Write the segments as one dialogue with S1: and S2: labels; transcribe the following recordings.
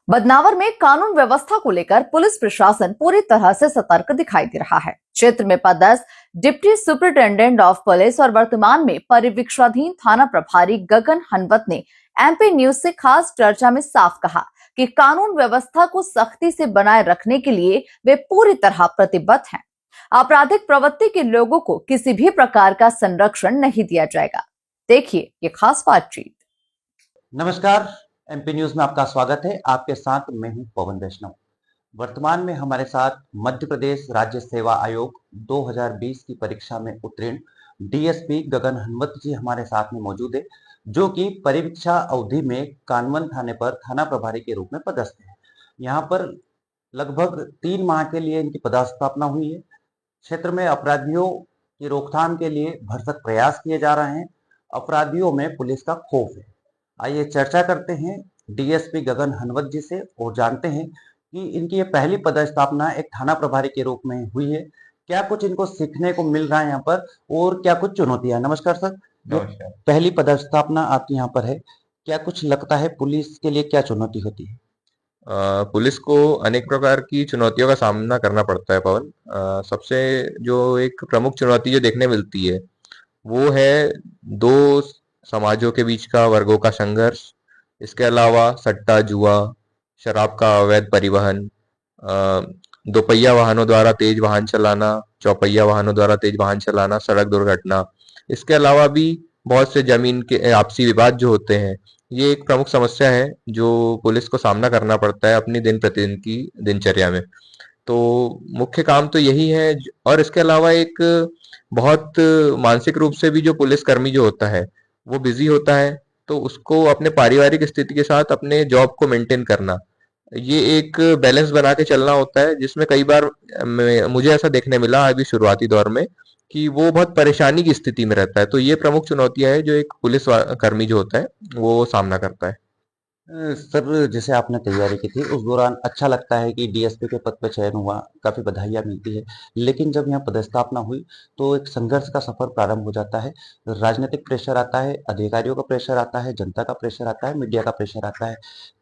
S1: बदनावर में कानून व्यवस्था को लेकर पुलिस प्रशासन पूरी तरह से सतर्क दिखाई दे रहा है। क्षेत्र में पदस्थ डिप्टी सुपरिटेंडेंट ऑफ पुलिस और वर्तमान में परिवीक्षाधीन थाना प्रभारी गगन हनवत ने एमपी न्यूज से खास चर्चा में साफ कहा कि कानून व्यवस्था को सख्ती से बनाए रखने के लिए वे पूरी तरह प्रतिबद्ध हैं। आपराधिक प्रवृत्ति के लोगों को किसी भी प्रकार का संरक्षण नहीं दिया जाएगा। देखिए ये खास बातचीत।
S2: नमस्कार, एमपी न्यूज में आपका स्वागत है। आपके साथ मैं हूं पवन वैष्णव। वर्तमान में हमारे साथ मध्य प्रदेश राज्य सेवा आयोग 2020 की परीक्षा में उत्तीर्ण डीएसपी गगन हनवत जी हमारे साथ में मौजूद है, जो कि परिवीक्षा अवधि में कानवन थाने पर थाना प्रभारी के रूप में पदस्थ है। यहाँ पर लगभग 3 माह के लिए इनकी पदस्थापना हुई है। क्षेत्र में अपराधियों की रोकथाम के लिए भरसक प्रयास किए जा रहे हैं। अपराधियों में पुलिस का खौफ है। आइए चर्चा करते हैं डीएसपी गगन हनवत जी से और जानते हैं कि इनकी ये पहली पदस्थापना एक थाना प्रभारी के रूप में हुई है। क्या कुछ इनको सीखने को मिल रहा है यहाँ पर और क्या कुछ चुनौतियां। नमस्कार सर।
S3: नमस्कार।
S2: पहली पदस्थापना आपकी यहाँ पर है, क्या कुछ लगता है पुलिस के लिए क्या चुनौती होती है?
S3: पुलिस को अनेक प्रकार की चुनौतियों का सामना करना पड़ता है पवन। सबसे जो एक प्रमुख चुनौती जो देखने मिलती है वो है दो समाजों के बीच का वर्गों का संघर्ष। इसके अलावा सट्टा जुआ, शराब का अवैध परिवहन, दोपहिया वाहनों द्वारा तेज वाहन चलाना, चौपहिया वाहनों द्वारा तेज वाहन चलाना, सड़क दुर्घटना। इसके अलावा भी बहुत से जमीन के आपसी विवाद जो होते हैं, ये एक प्रमुख समस्या है जो पुलिस को सामना करना पड़ता है अपनी दिन प्रतिदिन की दिनचर्या में। तो मुख्य काम तो यही है। और इसके अलावा एक बहुत मानसिक रूप से भी जो पुलिसकर्मी जो होता है वो बिजी होता है, तो उसको अपने पारिवारिक स्थिति के साथ अपने जॉब को मेंटेन करना, ये एक बैलेंस बना के चलना होता है, जिसमें कई बार मुझे ऐसा देखने मिला अभी शुरुआती दौर में कि वो बहुत परेशानी की स्थिति में रहता है। तो ये प्रमुख चुनौतियां हैं जो एक पुलिस कर्मी जो होता है वो सामना करता है।
S2: सर, जैसे आपने तैयारी की थी उस दौरान अच्छा लगता है कि डीएसपी के पद पे चयन हुआ, काफी बधाइयाँ मिलती है। लेकिन जब यहाँ पदस्थापना हुई तो एक संघर्ष का सफर प्रारंभ हो जाता है। राजनीतिक प्रेशर आता है, अधिकारियों का प्रेशर आता है, जनता का प्रेशर आता है, मीडिया का प्रेशर आता है।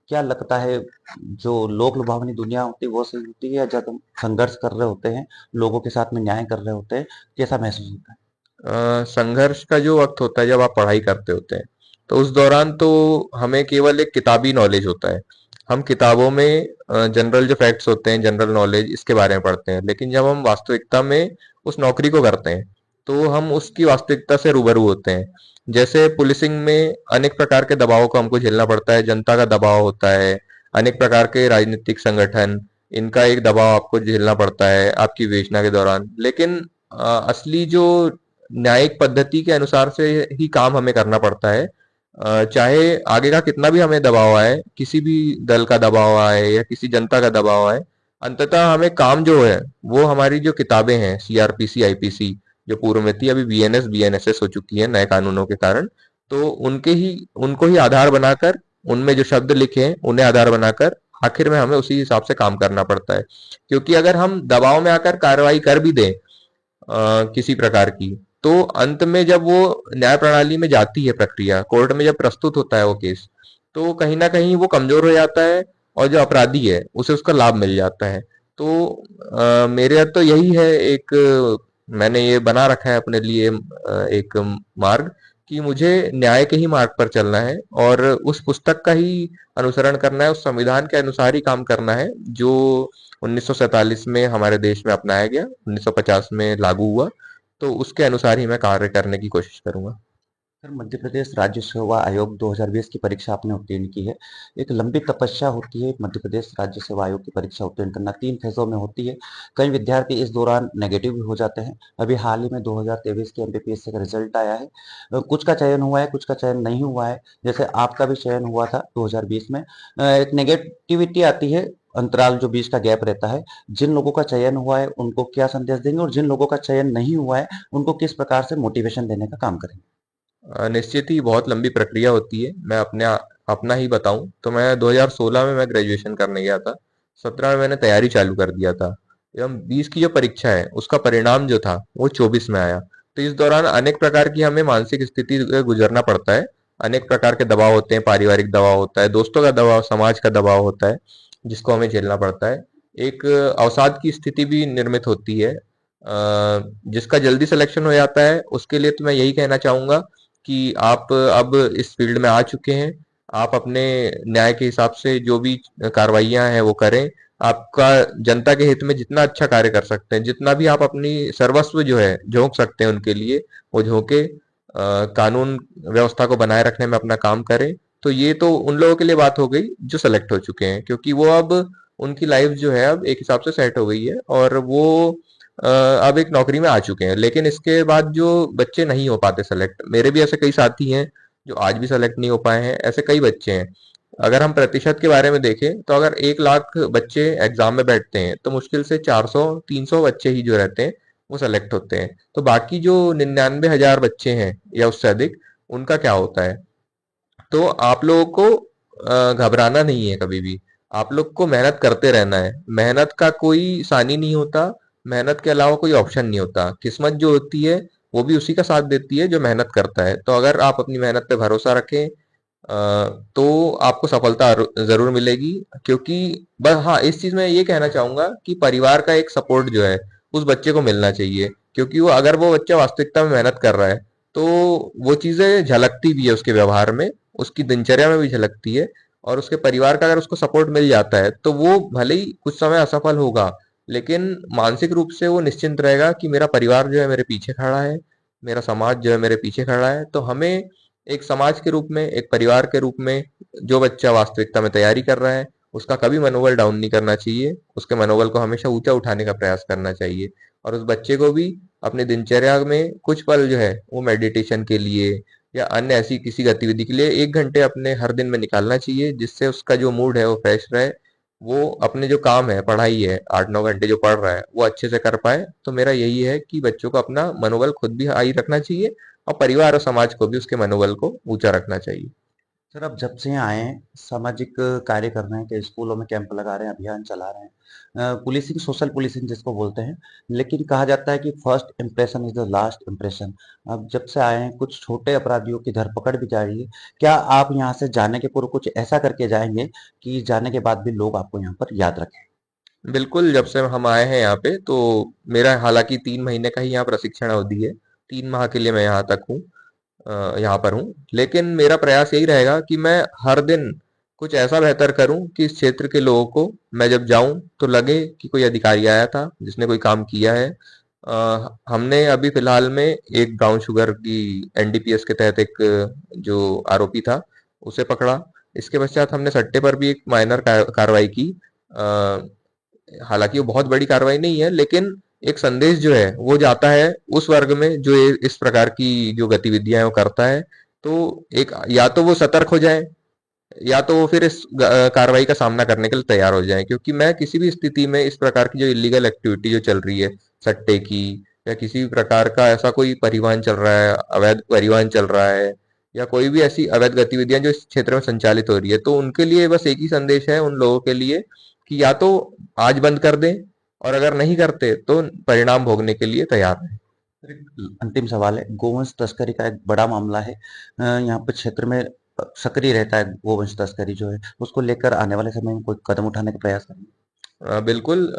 S2: क्या लगता है जो लोक लुभावनी दुनिया होती है वो सही होती है, या जब हम संघर्ष कर रहे होते हैं, लोगों के साथ में न्याय कर रहे होते हैं, कैसा महसूस होता है?
S3: संघर्ष का जो वक्त होता है जब आप पढ़ाई करते होते हैं, तो उस दौरान तो हमें केवल एक किताबी नॉलेज होता है। हम किताबों में जनरल जो फैक्ट्स होते हैं, जनरल नॉलेज, इसके बारे में पढ़ते हैं। लेकिन जब हम वास्तविकता में उस नौकरी को करते हैं तो हम उसकी वास्तविकता से रूबरू होते हैं। जैसे पुलिसिंग में अनेक प्रकार के दबावों को हमको झेलना पड़ता है। जनता का दबाव होता है, अनेक प्रकार के राजनीतिक संगठन, इनका एक दबाव आपको झेलना पड़ता है आपकी विवेचना के दौरान। लेकिन असली जो न्यायिक पद्धति के अनुसार से ही काम हमें करना पड़ता है। चाहे आगे का कितना भी हमें दबाव आए, किसी भी दल का दबाव आए या किसी जनता का दबाव आए, अंततः हमें काम जो है वो हमारी जो किताबें हैं, सीआरपीसी, आईपीसी जो पूर्व में थी, अभी बीएनएस बीएनएसएस हो चुकी है नए कानूनों के कारण, तो उनको ही आधार बनाकर, उनमें जो शब्द लिखे हैं उन्हें आधार बनाकर आखिर में हमें उसी हिसाब से काम करना पड़ता है। क्योंकि अगर हम दबाव में आकर कार्रवाई कर भी दें किसी प्रकार की, तो अंत में जब वो न्याय प्रणाली में जाती है, प्रक्रिया कोर्ट में जब प्रस्तुत होता है वो केस, तो कहीं ना कहीं वो कमजोर हो जाता है और जो अपराधी है उसे उसका लाभ मिल जाता है। तो मेरे तो यही है, एक मैंने ये बना रखा है अपने लिए एक मार्ग कि मुझे न्याय के ही मार्ग पर चलना है और उस पुस्तक का ही अनुसरण करना है, उस संविधान के अनुसार ही काम करना है जो 1947 में हमारे देश में अपनाया गया, 1950 में लागू हुआ। तो उसके अनुसार ही मैं कार्य करने की कोशिश करूंगा।
S2: सर, मध्य प्रदेश राज्य सेवा आयोग 2020 की परीक्षा आपने उत्तीर्ण की है। एक लंबी तपस्या होती है मध्य प्रदेश राज्य सेवा आयोग की परीक्षा उत्तीर्ण करना, 3 फेज़ों में होती है। कई विद्यार्थी इस दौरान नेगेटिव भी हो जाते हैं। अभी हाल ही में 2023 के एमपीपीएससी का रिजल्ट आया है। कुछ का चयन हुआ है, कुछ का चयन नहीं हुआ है। जैसे आपका भी चयन हुआ था 2020 में। एक नेगेटिविटी आती है, अंतराल जो बीच का गैप रहता है। जिन लोगों का चयन हुआ है उनको क्या संदेश देंगे, और जिन लोगों का चयन नहीं हुआ है उनको किस प्रकार से मोटिवेशन देने का काम करेंगे?
S3: निश्चित ही बहुत लंबी प्रक्रिया होती है। मैं अपना ही बताऊं तो मैं 2016 में मैं ग्रेजुएशन करने गया था। 17 में मैंने तैयारी चालू कर दिया था एवं 20 की जो परीक्षा है उसका परिणाम जो था वो 24 में आया। तो इस दौरान अनेक प्रकार की हमें मानसिक स्थिति से गुजरना पड़ता है। अनेक प्रकार के दबाव होते हैं, पारिवारिक दबाव होता है, दोस्तों का दबाव, समाज का दबाव होता है, जिसको हमें झेलना पड़ता है। एक अवसाद की स्थिति भी निर्मित होती है। जिसका जल्दी सिलेक्शन हो जाता है, उसके लिए तो मैं यही कहना चाहूँगा कि आप अब इस फील्ड में आ चुके हैं, आप अपने न्याय के हिसाब से जो भी कार्रवाइयाँ हैं वो करें। आपका जनता के हित में जितना अच्छा कार्य कर सकते हैं, जितना भी आप अपनी सर्वस्व जो है झोंक सकते हैं उनके लिए, वो झोंके कानून व्यवस्था को बनाए रखने में अपना काम करें। तो ये तो उन लोगों के लिए बात हो गई जो सेलेक्ट हो चुके हैं, क्योंकि वो अब उनकी लाइफ जो है अब एक हिसाब से सेट हो गई है और वो अब एक नौकरी में आ चुके हैं। लेकिन इसके बाद जो बच्चे नहीं हो पाते सेलेक्ट, मेरे भी ऐसे कई साथी हैं जो आज भी सेलेक्ट नहीं हो पाए हैं, ऐसे कई बच्चे हैं। अगर हम प्रतिशत के बारे में देखें तो अगर 1 लाख बच्चे एग्जाम में बैठते हैं तो मुश्किल से 400-300 बच्चे ही जो रहते हैं वो सेलेक्ट होते हैं। तो बाकी जो 99,000 बच्चे हैं या उससे अधिक, उनका क्या होता है? तो आप लोगों को घबराना नहीं है कभी भी। आप लोग को मेहनत करते रहना है। मेहनत का कोई सानी नहीं होता, मेहनत के अलावा कोई ऑप्शन नहीं होता। किस्मत जो होती है वो भी उसी का साथ देती है जो मेहनत करता है। तो अगर आप अपनी मेहनत पे भरोसा रखें, तो आपको सफलता जरूर मिलेगी। क्योंकि बस हाँ, इस चीज में ये कहना चाहूंगा कि परिवार का एक सपोर्ट जो है उस बच्चे को मिलना चाहिए। क्योंकि वो अगर वो बच्चा वास्तविकता में मेहनत कर रहा है तो वो चीजें झलकती भी है उसके व्यवहार में, उसकी दिनचर्या में भी झलकती है। और उसके परिवार का अगर उसको सपोर्ट मिल जाता है तो वो भले ही कुछ समय असफल होगा, लेकिन मानसिक रूप से वो निश्चिंत रहेगा कि मेरा परिवार जो है मेरे पीछे खड़ा है, मेरा समाज जो है मेरे पीछे खड़ा है। तो हमें एक समाज के रूप में, एक परिवार के रूप में, जो बच्चा वास्तविकता में तैयारी कर रहा है उसका कभी मनोबल डाउन नहीं करना चाहिए। उसके मनोबल को हमेशा ऊंचा उठाने का प्रयास करना चाहिए। और उस बच्चे को भी अपनी दिनचर्या में कुछ पल जो है वो मेडिटेशन के लिए या अन्य ऐसी किसी गतिविधि के लिए 1 घंटे अपने हर दिन में निकालना चाहिए, जिससे उसका जो मूड है वो फ्रेश रहे। वो अपने जो काम है, पढ़ाई है, 8-9 घंटे जो पढ़ रहा है वो अच्छे से कर पाए। तो मेरा यही है कि बच्चों को अपना मनोबल खुद भी हाई रखना चाहिए और परिवार और समाज को भी उसके मनोबल को ऊंचा रखना चाहिए।
S2: सर, अब जब से यहाँ आए हैं, सामाजिक कार्य कर रहे हैं कि स्कूलों में कैंप लगा रहे हैं, अभियान चला रहे हैं, पुलिसिंग, सोशल पुलिसिंग जिसको बोलते हैं। लेकिन कहा जाता है कि first impression is the last impression. अब जब से आए हैं, कुछ छोटे अपराधियों की धरपकड़ भी जारी है। क्या आप यहाँ से जाने के पूर्व कुछ ऐसा करके जाएंगे कि जाने के बाद भी लोग आपको यहाँ पर याद रखें?
S3: बिल्कुल, जब से हम आए हैं यहाँ पे तो मेरा हालांकि 3 महीने का ही यहाँ प्रशिक्षण अवधि है। 3 माह के लिए मैं यहाँ तक हूँ, यहाँ पर हूँ। लेकिन मेरा प्रयास यही रहेगा कि मैं हर दिन कुछ ऐसा बेहतर करूँ कि इस क्षेत्र के लोगों को मैं जब जाऊं तो लगे कि कोई अधिकारी आया था जिसने कोई काम किया है। हमने अभी फिलहाल में एक ब्राउन शुगर की एनडीपीएस के तहत एक जो आरोपी था उसे पकड़ा। इसके पश्चात हमने सट्टे पर भी एक माइनर कार्रवाई की। हालांकि वो बहुत बड़ी कार्रवाई नहीं है, लेकिन एक संदेश जो है वो जाता है उस वर्ग में जो इस प्रकार की जो गतिविधियां हैं वो करता है। तो एक या तो वो सतर्क हो जाए या तो वो फिर इस कार्रवाई का सामना करने के लिए तैयार हो जाए। क्योंकि मैं किसी भी स्थिति में इस प्रकार की जो इलीगल एक्टिविटी जो चल रही है सट्टे की, या किसी भी प्रकार का ऐसा कोई परिवहन चल रहा है, अवैध परिवहन चल रहा है, या कोई भी ऐसी अवैध गतिविधियां जो इस क्षेत्र में संचालित हो रही है, तो उनके लिए बस एक ही संदेश है उन लोगों के लिए कि या तो आज बंद कर दें, और अगर नहीं करते तो परिणाम भोगने के लिए तैयार रहें।
S2: फिर एक अंतिम सवाल है, गोवंश तस्करी का एक बड़ा मामला है। यहाँ पर क्षेत्र में सक्रिय रहता है गोवंश तस्करी जो है, उसको लेकर आने वाले समय में कोई कदम उठाने का प्रयास करेंगे?
S3: बिल्कुल,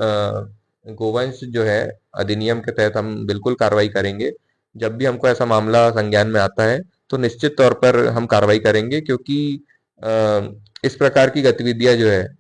S3: गोवंश जो है अधिनियम के तहत हम बिल्कुल कार्रवाई करेंगे। जब भी हमको ऐसा मामला संज्ञान में आता है तो निश्चित तौर पर हम कार्रवाई करेंगे। क्योंकि अ, इस प्रकार की गतिविधियां जो है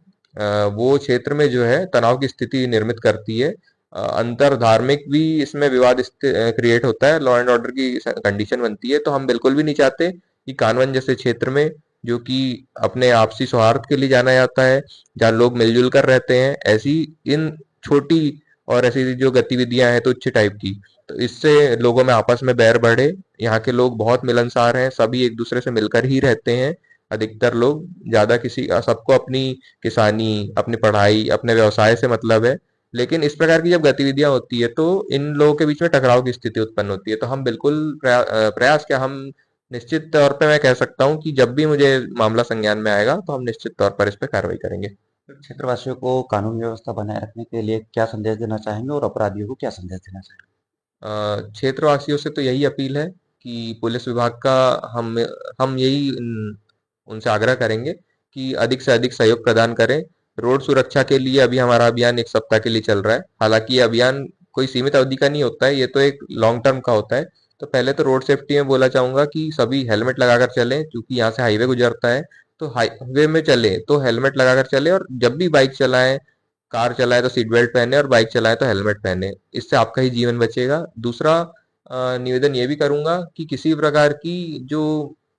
S3: वो क्षेत्र में जो है तनाव की स्थिति निर्मित करती है। अंतर धार्मिक भी इसमें विवाद क्रिएट होता है, लॉ एंड ऑर्डर की कंडीशन बनती है। तो हम बिल्कुल भी नहीं चाहते कि कानवन जैसे क्षेत्र में, जो कि अपने आपसी सौहार्द के लिए जाना जाता है, जहाँ लोग मिलजुल कर रहते हैं, ऐसी इन छोटी और ऐसी जो गतिविधियां हैं तुच्छ टाइप की, तो इससे लोगों में आपस में बैर बढ़े। यहाँ के लोग बहुत मिलनसार हैं, सभी एक दूसरे से मिलकर ही रहते हैं। अधिकतर लोग, ज्यादा किसी सबको अपनी किसानी, अपनी पढ़ाई, अपने व्यवसाय से मतलब है। लेकिन इस प्रकार की जब गतिविधियां होती है तो इन लोगों के बीच में टकराव की स्थिति उत्पन्न होती है। तो हम बिल्कुल प्रयास क्या, हम निश्चित तौर पे मैं कह सकता हूँ कि जब भी मुझे मामला संज्ञान में आएगा तो हम निश्चित तौर पर इस पे कार्रवाई करेंगे।
S2: क्षेत्रवासियों को कानून व्यवस्था बनाए रखने के लिए क्या संदेश देना चाहेंगे और अपराधियों को क्या संदेश देना चाहेंगे?
S3: क्षेत्रवासियों से तो यही अपील है कि पुलिस विभाग का हम यही उनसे आग्रह करेंगे कि अधिक से अधिक सहयोग प्रदान करें। रोड सुरक्षा के लिए अभी हमारा अभियान 1 सप्ताह के लिए चल रहा है। हालाँकि ये अभियान कोई सीमित अवधि का नहीं होता है, ये तो एक लॉन्ग टर्म का होता है। तो पहले तो रोड सेफ्टी में बोलना चाहूँगा कि सभी हेलमेट लगाकर चलें, क्योंकि यहाँ से हाईवे गुजरता है, तो हाईवे में चलें तो हेलमेट लगाकर चलें, और जब भी बाइक चलाएँ, कार चलाएँ तो सीट बेल्ट पहने, और बाइक चलाएँ तो हेलमेट पहने। इससे आपका ही जीवन बचेगा। दूसरा निवेदन ये भी करूँगा कि किसी प्रकार की जो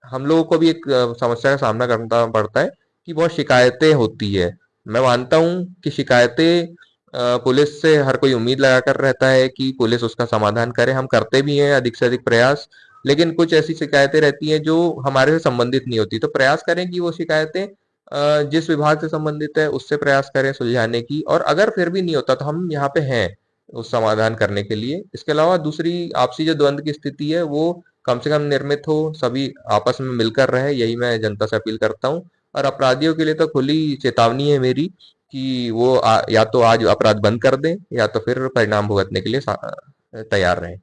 S3: हम लोगों को भी एक समस्या का सामना करना पड़ता है कि बहुत शिकायतें होती है। मैं मानता हूँ कि शिकायतें पुलिस से हर कोई उम्मीद लगाकर रहता है कि पुलिस उसका समाधान करे। हम करते भी हैं अधिक से अधिक प्रयास, लेकिन कुछ ऐसी शिकायतें रहती हैं जो हमारे से संबंधित नहीं होती। तो प्रयास करें कि वो शिकायतें जिस विभाग से संबंधित है उससे प्रयास करें सुलझाने की, और अगर फिर भी नहीं होता तो हम यहाँ पे हैं उस समाधान करने के लिए। इसके अलावा दूसरी आपसी जो द्वंद की स्थिति है वो कम से कम निर्मित हो, सभी आपस में मिलकर रहे, यही मैं जनता से अपील करता हूँ। और अपराधियों के लिए तो खुली चेतावनी है मेरी कि वो या तो आज अपराध बंद कर दें, या तो फिर परिणाम भुगतने के लिए तैयार रहें।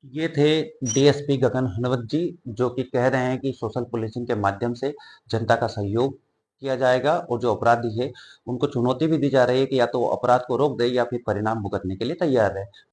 S2: ये थे डीएसपी गगन हनवत जी, जो कि कह रहे हैं कि सोशल पुलिसिंग के माध्यम से जनता का सहयोग किया जाएगा, और जो अपराधी है उनको चुनौती भी दी जा रही है कि या तो वो अपराध को रोक दे या फिर परिणाम भुगतने के लिए तैयार है।